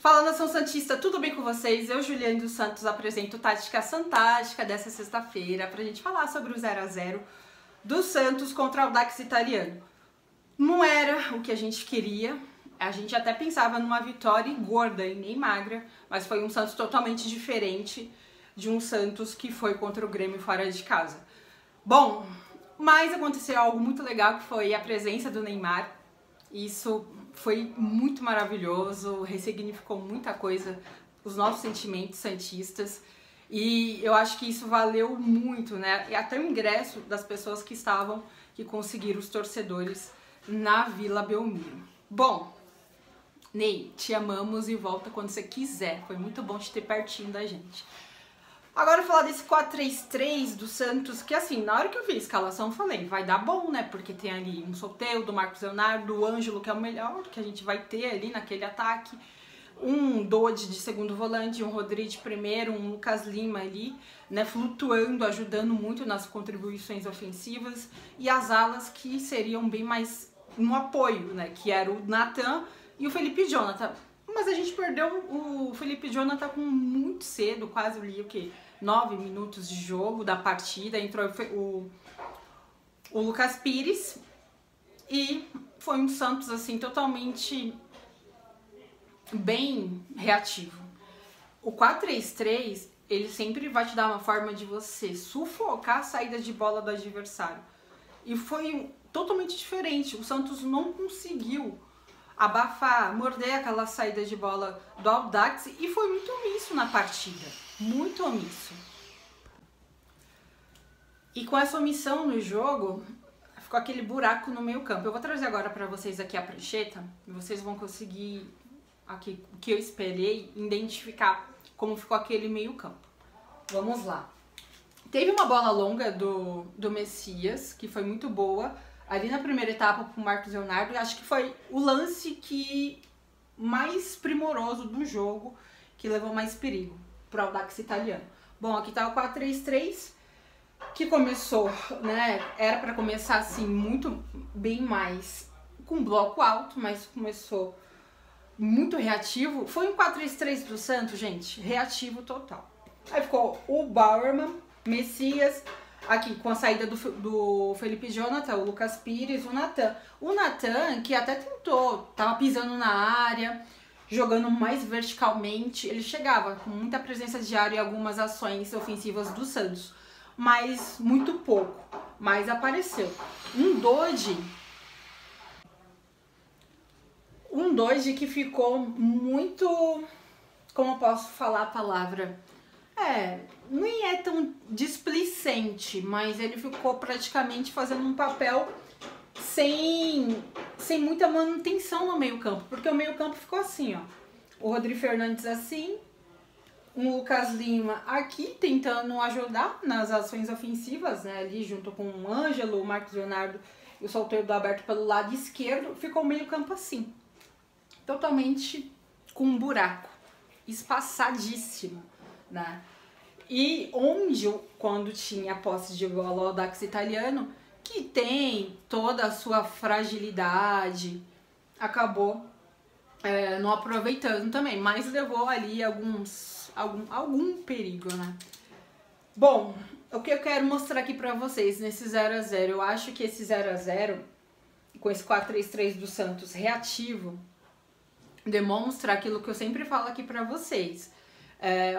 Fala, Nação Santista, tudo bem com vocês? Eu, Juliane dos Santos, apresento Tática Fantástica dessa sexta-feira pra gente falar sobre o 0 a 0 do Santos contra o Audax Italiano. Não era o que a gente queria, a gente até pensava numa vitória gorda e nem magra, mas foi um Santos totalmente diferente de um Santos que foi contra o Grêmio fora de casa. Bom, mas aconteceu algo muito legal, que foi a presença do Neymar. Isso foi muito maravilhoso, ressignificou muita coisa, os nossos sentimentos santistas, e eu acho que isso valeu muito, né? E até o ingresso das pessoas que estavam, que conseguiram, os torcedores, na Vila Belmiro. Bom, Ney, te amamos e volta quando você quiser, foi muito bom te ter pertinho da gente. Agora falar desse 4-3-3 do Santos, que assim, na hora que eu vi a escalação eu falei, vai dar bom, né? Porque tem ali um Soteldo, do Marcos Leonardo, do Ângelo, que é o melhor que a gente vai ter ali naquele ataque, um Dodi de segundo volante, um Rodrigo de primeiro, um Lucas Lima ali, né, flutuando, ajudando muito nas contribuições ofensivas, e as alas que seriam bem mais no apoio, né? Que era o Nathan e o Felipe Jonathan. Mas a gente perdeu o Felipe Jonathan com muito cedo, quase ali o que? 9 minutos de jogo da partida, entrou o Lucas Pires e foi um Santos assim totalmente bem reativo. O 4-3-3, ele sempre vai te dar uma forma de você sufocar a saída de bola do adversário. E foi totalmente diferente, o Santos não conseguiu abafar, morder aquela saída de bola do Audax e foi muito omisso na partida, muito omisso. E com essa omissão no jogo, ficou aquele buraco no meio campo. Eu vou trazer agora para vocês aqui a prancheta e vocês vão conseguir, aqui o que eu esperei, identificar como ficou aquele meio campo. Vamos lá. Teve uma bola longa do Messias, que foi muito boa, ali na primeira etapa pro Marcos Leonardo. Acho que foi o lance que mais primoroso do jogo, que levou mais perigo pro Audax Italiano. Bom, aqui tá o 4-3-3, que começou, né, era para começar assim muito bem mais com bloco alto, mas começou muito reativo. Foi um 4-3-3 do Santos, gente, reativo total. Aí ficou o Bauerman, Messias, aqui com a saída do Felipe Jonathan, o Lucas Pires, o Nathan. O Nathan, que até tentou, tava pisando na área, jogando mais verticalmente, ele chegava com muita presença de área e algumas ações ofensivas do Santos, mas muito pouco, mas apareceu. Um Dodi que ficou muito, como eu posso falar a palavra? Nem é tão displicente, mas ele ficou praticamente fazendo um papel sem muita manutenção no meio campo, porque o meio campo ficou assim, ó, o Rodrigo Fernandes assim, o Lucas Lima aqui tentando ajudar nas ações ofensivas, né, ali junto com o Ângelo, o Marcos Leonardo e o Soteldo aberto pelo lado esquerdo, ficou o meio campo assim, totalmente com um buraco, espaçadíssimo, né? E onde, quando tinha posse de bola o Audax Italiano, que tem toda a sua fragilidade, acabou não aproveitando também, mas levou ali algum perigo, né? Bom, o que eu quero mostrar aqui pra vocês nesse 0 a 0, eu acho que esse 0 a 0 com esse 4-3-3 do Santos reativo demonstra aquilo que eu sempre falo aqui pra vocês.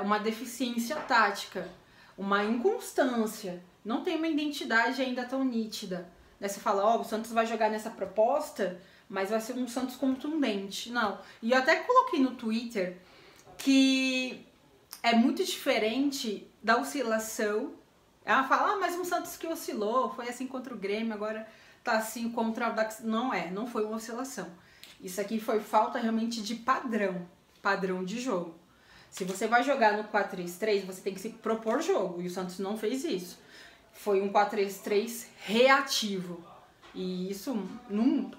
Uma deficiência tática, uma inconstância, não tem uma identidade ainda tão nítida. Daí você fala, ó, o Santos vai jogar nessa proposta, mas vai ser um Santos contundente. Não. E eu até coloquei no Twitter que é muito diferente da oscilação. Ela fala, mas um Santos que oscilou, foi assim contra o Grêmio, agora tá assim contra o Audax. Não foi uma oscilação. Isso aqui foi falta realmente de padrão de jogo. Se você vai jogar no 4-3-3, você tem que se propor jogo, e o Santos não fez isso. Foi um 4-3-3 reativo. E isso,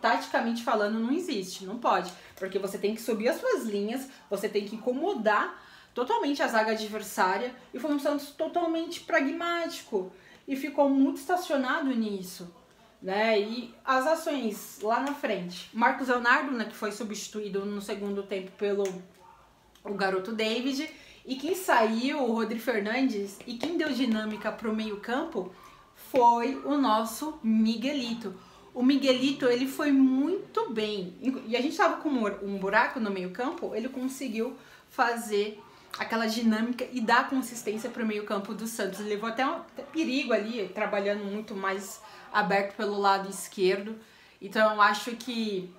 taticamente falando, não existe, não pode. Porque você tem que subir as suas linhas, você tem que incomodar totalmente a zaga adversária, e foi um Santos totalmente pragmático, e ficou muito estacionado nisso, né? E as ações lá na frente. Marcos Leonardo, né, que foi substituído no segundo tempo pelo o garoto David. E quem saiu, o Rodri Fernandes, e quem deu dinâmica para o meio-campo foi o nosso Miguelito. O Miguelito, ele foi muito bem. E a gente tava com um buraco no meio-campo, ele conseguiu fazer aquela dinâmica e dar consistência para o meio-campo do Santos. Ele levou até perigo ali, trabalhando muito mais aberto pelo lado esquerdo. Então eu acho que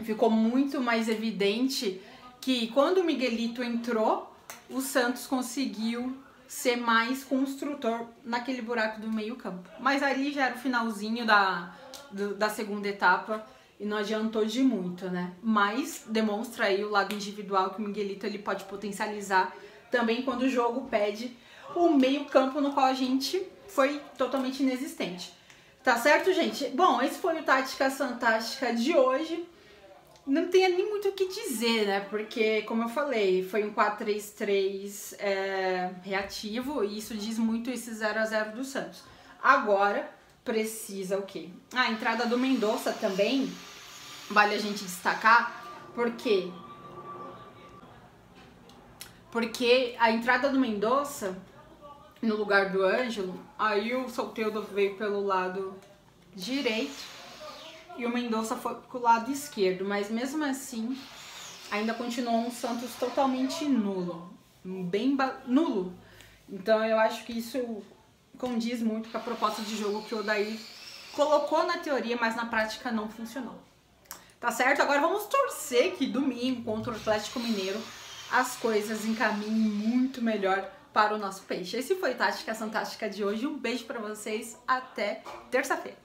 ficou muito mais evidente que quando o Miguelito entrou, o Santos conseguiu ser mais construtor naquele buraco do meio-campo. Mas ali já era o finalzinho da segunda etapa e não adiantou de muito, né? Mas demonstra aí o lado individual que o Miguelito ele pode potencializar também quando o jogo pede o meio-campo, no qual a gente foi totalmente inexistente. Tá certo, gente? Bom, esse foi o Táticas Fantásticas de hoje. Não tem nem muito o que dizer, né? Porque, como eu falei, foi um 4-3-3 reativo e isso diz muito esse 0-0 do Santos. Agora, precisa o quê? A entrada do Mendonça também vale a gente destacar, porque a entrada do Mendonça no lugar do Ângelo, aí o Soteldo veio pelo lado direito e o Mendonça foi pro lado esquerdo, mas mesmo assim ainda continuou um Santos totalmente nulo, bem nulo. Então eu acho que isso condiz muito com a proposta de jogo que o Odair colocou na teoria, mas na prática não funcionou. Tá certo? Agora vamos torcer que domingo contra o Atlético Mineiro as coisas encaminhem muito melhor para o nosso peixe. Esse foi o Tática Fantástica de hoje. Um beijo para vocês. Até terça-feira.